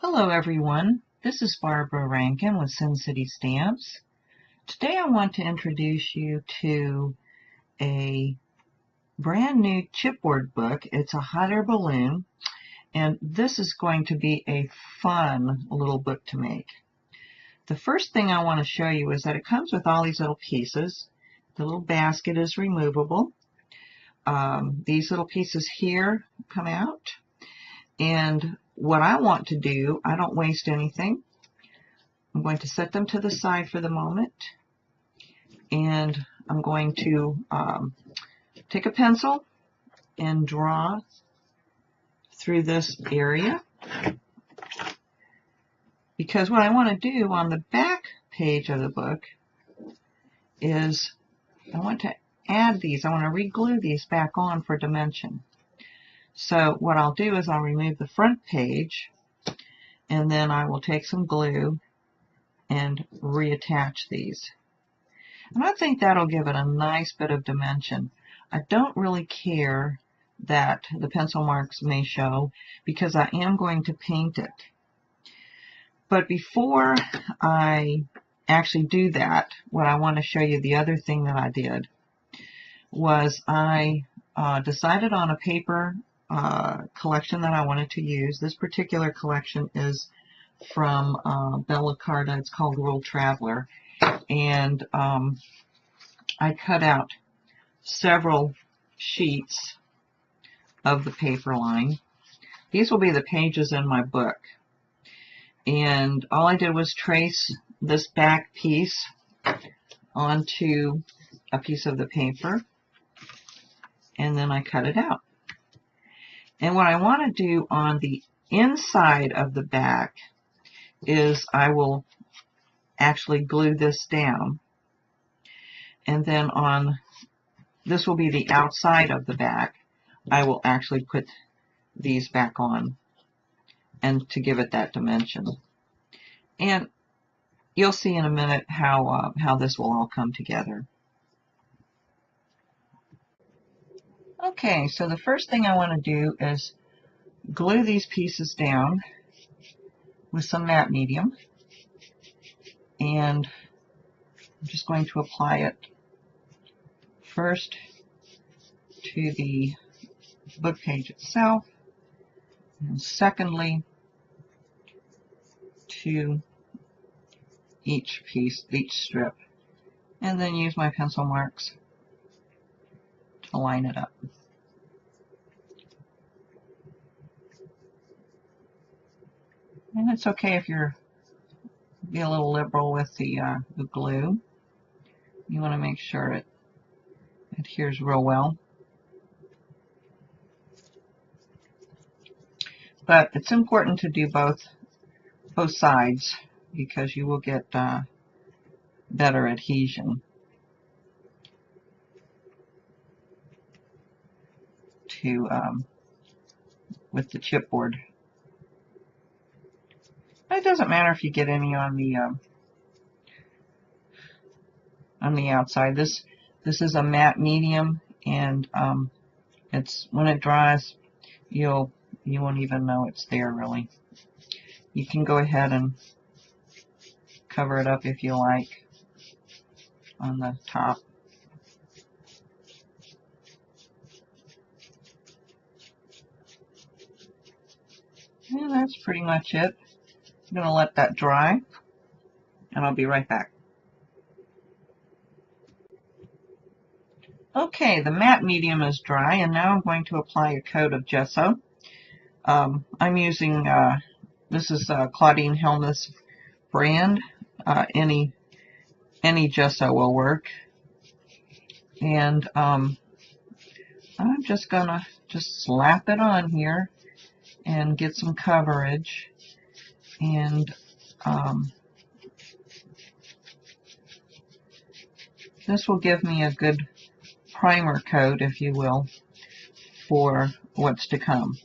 Hello everyone, this is Barbara Rankin with SinCityStamps. Today I want to introduce you to a brand new chipboard book. It's a hot air balloon, and this is going to be a fun little book to make. The first thing I want to show you is that it comes with all these little pieces. The little basket is removable. These little pieces here come out, and what I want to do, I don't waste anything. I'm going to set them to the side for the moment, and I'm going to take a pencil and draw through this area, because what I want to do on the back page of the book is I want to add these. I want to re-glue these back on for dimension. So what I'll do is I'll remove the front page, and then I will take some glue and reattach these. And I think that'll give it a nice bit of dimension. I don't really care that the pencil marks may show because I am going to paint it. But before I actually do that, what I want to show you, the other thing that I did was I decided on a paper collection that I wanted to use. This particular collection is from Bella Carta. It's called World Traveler, and I cut out several sheets of the paper line. These will be the pages in my book, and all I did was trace this back piece onto a piece of the paper, and then I cut it out. And what I want to do on the inside of the back is I will actually glue this down, and then on this will be the outside of the back. I will actually put these back on, and to give it that dimension. And you'll see in a minute how this will all come together. Okay, so the first thing I want to do is glue these pieces down with some matte medium, and I'm just going to apply it first to the book page itself, and secondly to each piece, each strip, and then use my pencil marks to line it up. And it's okay if you're be a little liberal with the glue. You want to make sure it adheres real well. But it's important to do both sides, because you will get better adhesion to with the chipboard. But it doesn't matter if you get any on the outside. This is a matte medium, and it's when it dries, you won't even know it's there really. You can go ahead and cover it up if you like on the top. And that's pretty much it. I'm going to let that dry, and I'll be right back. Okay, the matte medium is dry, and now I'm going to apply a coat of gesso. I'm using, this is Claudine Helmuth's brand. Any gesso will work. And I'm just going to slap it on here and get some coverage. And this will give me a good primer coat, if you will, for what's to come.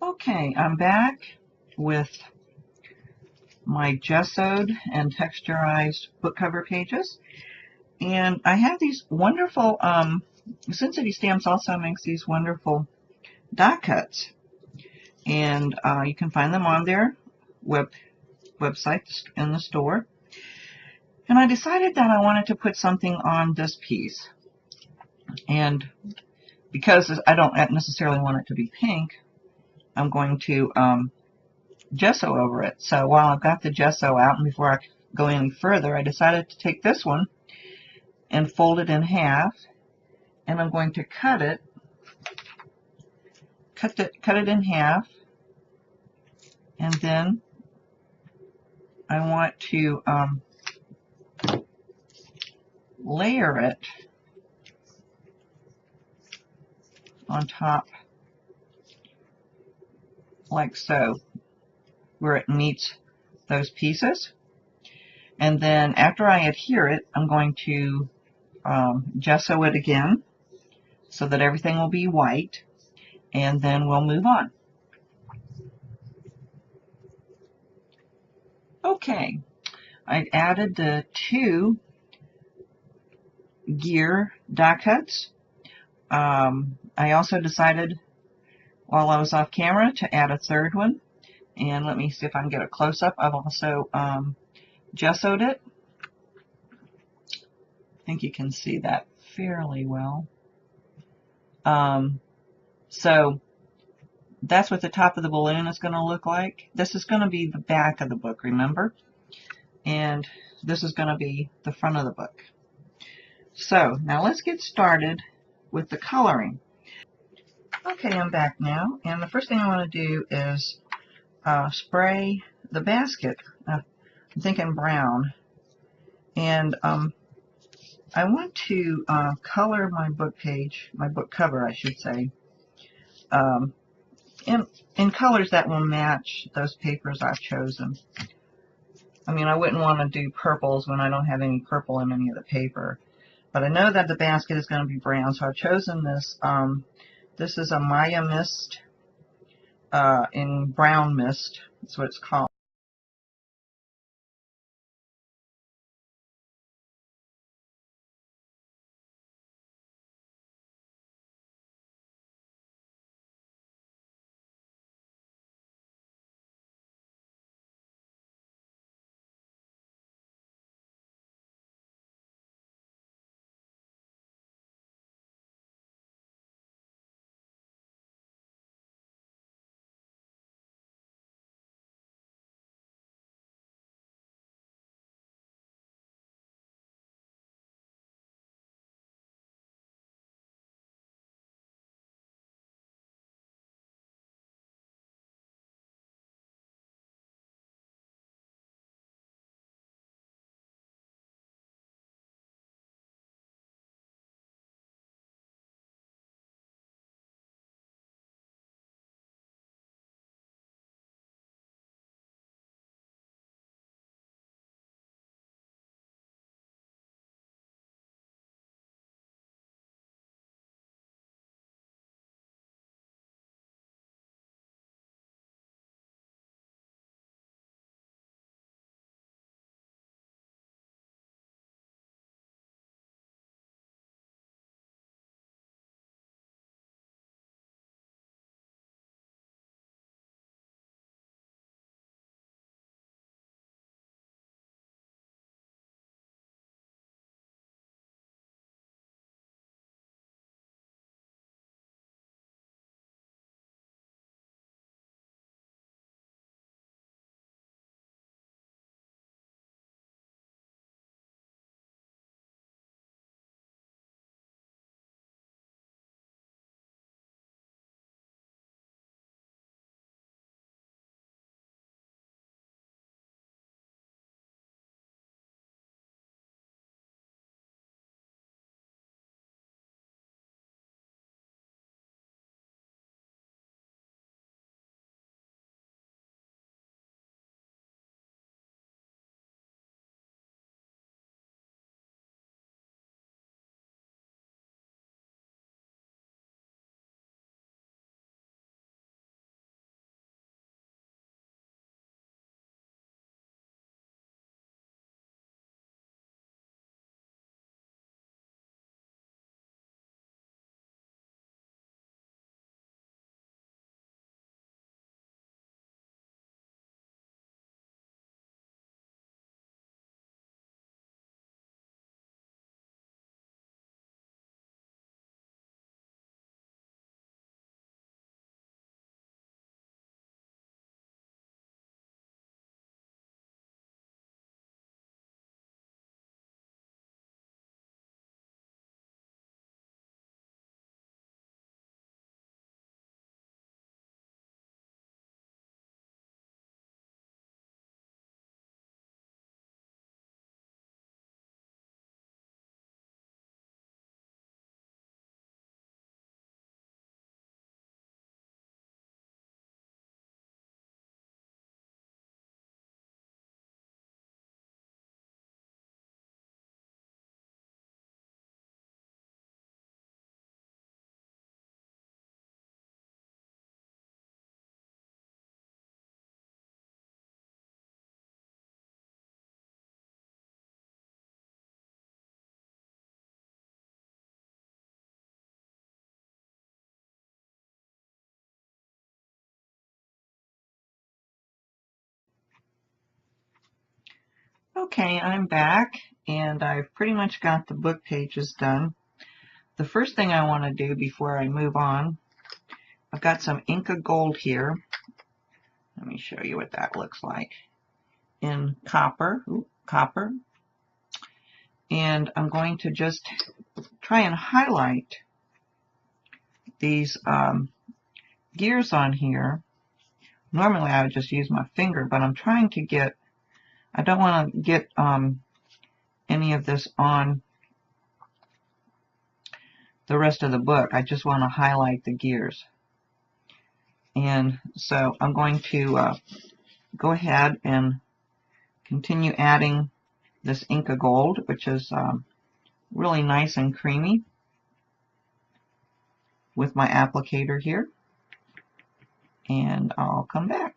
Okay, I'm back with my gessoed and texturized book cover pages. And I have these wonderful, SinCityStamps also makes these wonderful die cuts. And you can find them on their website in the store. And I decided that I wanted to put something on this piece. And because I don't necessarily want it to be pink, I'm going to gesso over it. So while I've got the gesso out, and before I go any further, I decided to take this one and fold it in half, and I'm going to cut it in half, and then I want to layer it on top like so, where it meets those pieces. And then after I adhere it, I'm going to gesso it again so that everything will be white, and then we'll move on. Okay, I've added the 2 gear die cuts. I also decided while I was off camera to add a 3rd one, and let me see if I can get a close-up. I've also gessoed it. I think you can see that fairly well. So that's what the top of the balloon is going to look like. This is going to be the back of the book, remember? And this is going to be the front of the book. So now let's get started with the coloring. Okay, I'm back now, and the first thing I want to do is spray the basket. I'm thinking brown, and I want to color my book page, my book cover, I should say, in colors that will match those papers I've chosen. I mean, I wouldn't want to do purples when I don't have any purple in any of the paper, but I know that the basket is going to be brown, so I've chosen this. This is a Maya Mist in Brown Mist. That's what it's called. Okay, I'm back and I've pretty much got the book pages done. The first thing I want to do before I move on, I've got some Inca Gold here. Let me show you what that looks like in copper. Copper. And I'm going to just try and highlight these gears on here. Normally I would just use my finger, but I'm trying to get, I don't want to get any of this on the rest of the book. I just want to highlight the gears. And so I'm going to go ahead and continue adding this Inca Gold, which is really nice and creamy, with my applicator here. And I'll come back.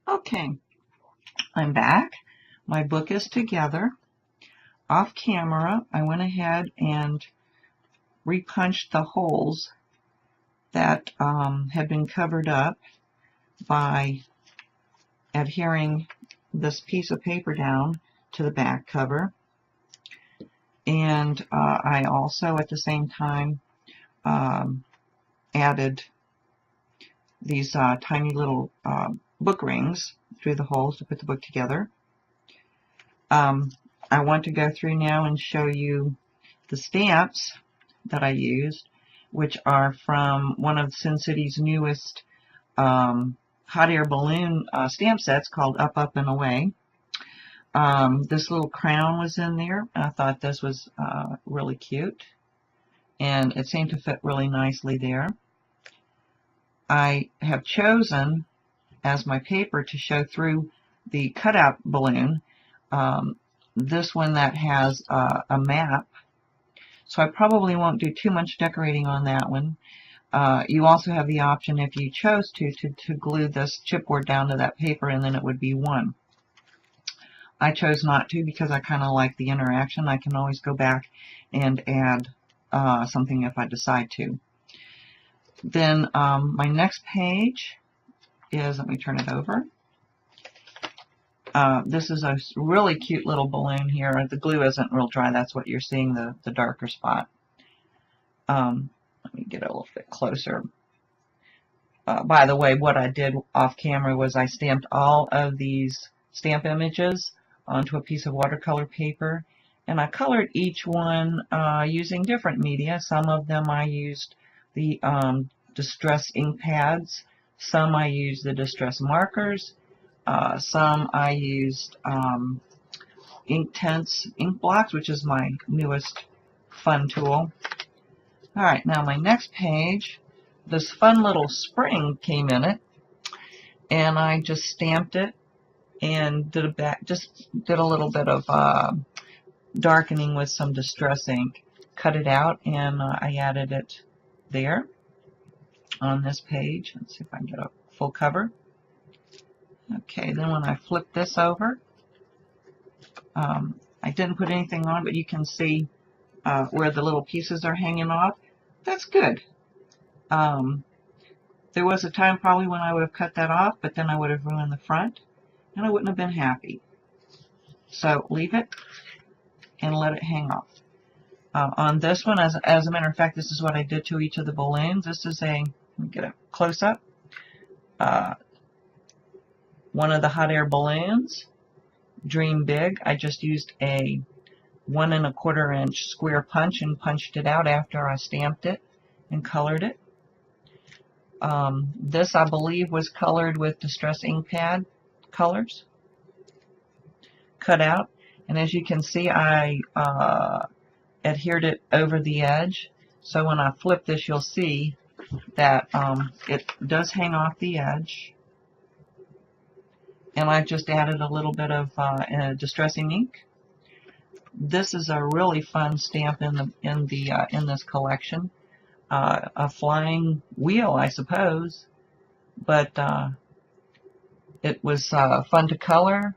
Okay, I'm back. My book is together. Off camera, I went ahead and repunched the holes that had been covered up by adhering this piece of paper down to the back cover. And I also, at the same time, added these tiny little book rings through the holes to put the book together. I want to go through now and show you the stamps that I used, which are from one of SinCity's newest hot air balloon stamp sets called Up, Up, and Away. This little crown was in there. I thought this was really cute, and it seemed to fit really nicely there. I have chosen as my paper to show through the cutout balloon, this one that has a map. So I probably won't do too much decorating on that one. You also have the option, if you chose to glue this chipboard down to that paper, and then it would be one. I chose not to because I kind of like the interaction. I can always go back and add something if I decide to. Then my next page is, let me turn it over. This is a really cute little balloon here. The glue isn't real dry. That's what you're seeing, the darker spot. Let me get a little bit closer. By the way, what I did off camera was I stamped all of these stamp images onto a piece of watercolor paper, and I colored each one using different media. Some of them I used the distress ink pads, some I used the distress markers, some I used Inktense ink blocks, which is my newest fun tool. Alright, now my next page, this fun little spring came in it, and I just stamped it and did a little bit of darkening with some distress ink. Cut it out, and I added it there on this page. Let's see if I can get a full cover. Okay, then when I flip this over, I didn't put anything on, but you can see where the little pieces are hanging off. That's good. There was a time probably when I would have cut that off, but then I would have ruined the front, and I wouldn't have been happy. So leave it and let it hang off. On this one, as a matter of fact, this is what I did to each of the balloons. This is let me get a close-up. One of the hot air balloons, Dream Big. I just used a 1 1/4 inch square punch and punched it out after I stamped it and colored it. This, I believe, was colored with Distress Ink Pad colors. Cut out, and as you can see, I adhered it over the edge. So when I flip this, you'll see that it does hang off the edge. And I just added a little bit of distressing ink. This is a really fun stamp in this collection. A flying wheel, I suppose, but it was fun to color.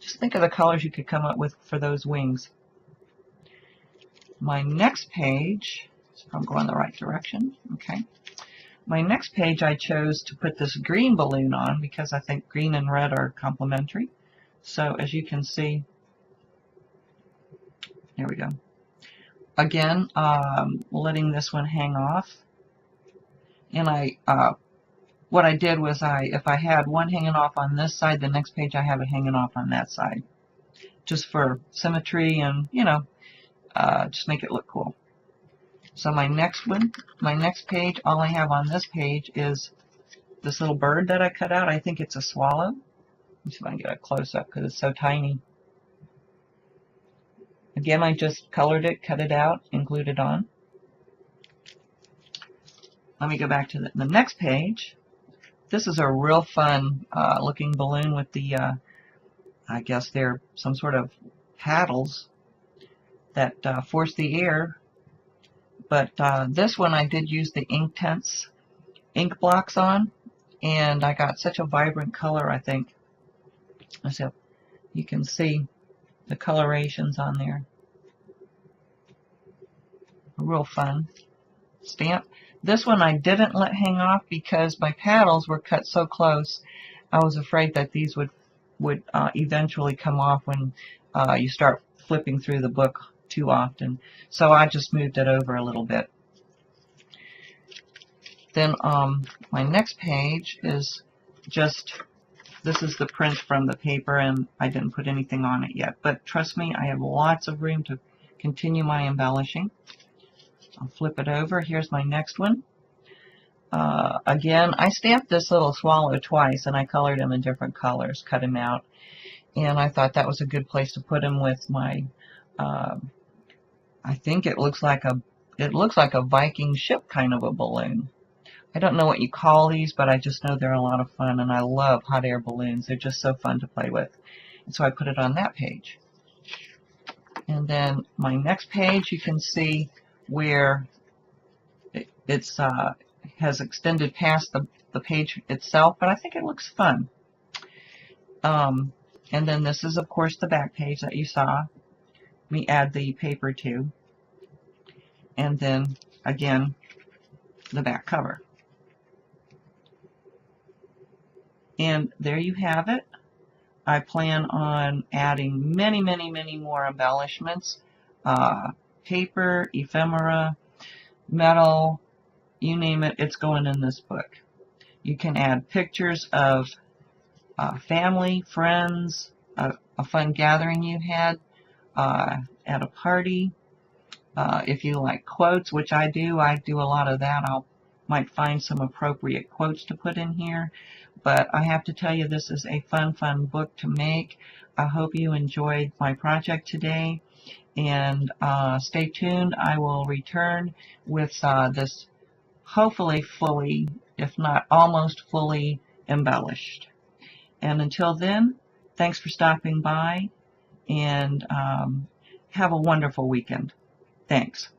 Just think of the colors you could come up with for those wings. My next page, so I'm going the right direction, okay. My next page I chose to put this green balloon on because I think green and red are complementary. So as you can see, there we go. Again, letting this one hang off. And what I did was if I had one hanging off on this side, the next page I have it hanging off on that side. Just for symmetry and, you know, just make it look cool. So my next page, all I have on this page is this little bird that I cut out. I think it's a swallow. Let me see if I can get a close-up because it's so tiny. Again, I just colored it, cut it out, and glued it on. Let me go back to the next page. This is a real fun looking balloon with the, I guess they're some sort of paddles that force the air. But this one I did use the Inktense ink blocks on, and I got such a vibrant color, I think. So you can see the colorations on there. Real fun stamp. This one I didn't let hang off because my paddles were cut so close. I was afraid that these would eventually come off when you start flipping through the book too often. So I just moved it over a little bit. Then my next page is just, this is the print from the paper, and I didn't put anything on it yet. But trust me, I have lots of room to continue my embellishing. I'll flip it over. Here's my next one. Again, I stamped this little swallow twice, and I colored him in different colors, cut him out. And I thought that was a good place to put him with my, I think it looks like a Viking ship kind of a balloon. I don't know what you call these, but I just know they're a lot of fun, and I love hot air balloons. They're just so fun to play with. And so I put it on that page. And then my next page, you can see where it's has extended past the page itself, but I think it looks fun. And then this is, of course, the back page that you saw me add the paper to. And then, again, the back cover. And there you have it. I plan on adding many, many, many more embellishments. Paper, ephemera, metal, you name it, it's going in this book. You can add pictures of family, friends, a fun gathering you had at a party. If you like quotes, which I do a lot of that. Might find some appropriate quotes to put in here. But I have to tell you, this is a fun book to make. I hope you enjoyed my project today. And stay tuned. I will return with this hopefully fully, if not almost fully, embellished. And until then, thanks for stopping by, and have a wonderful weekend. Thanks.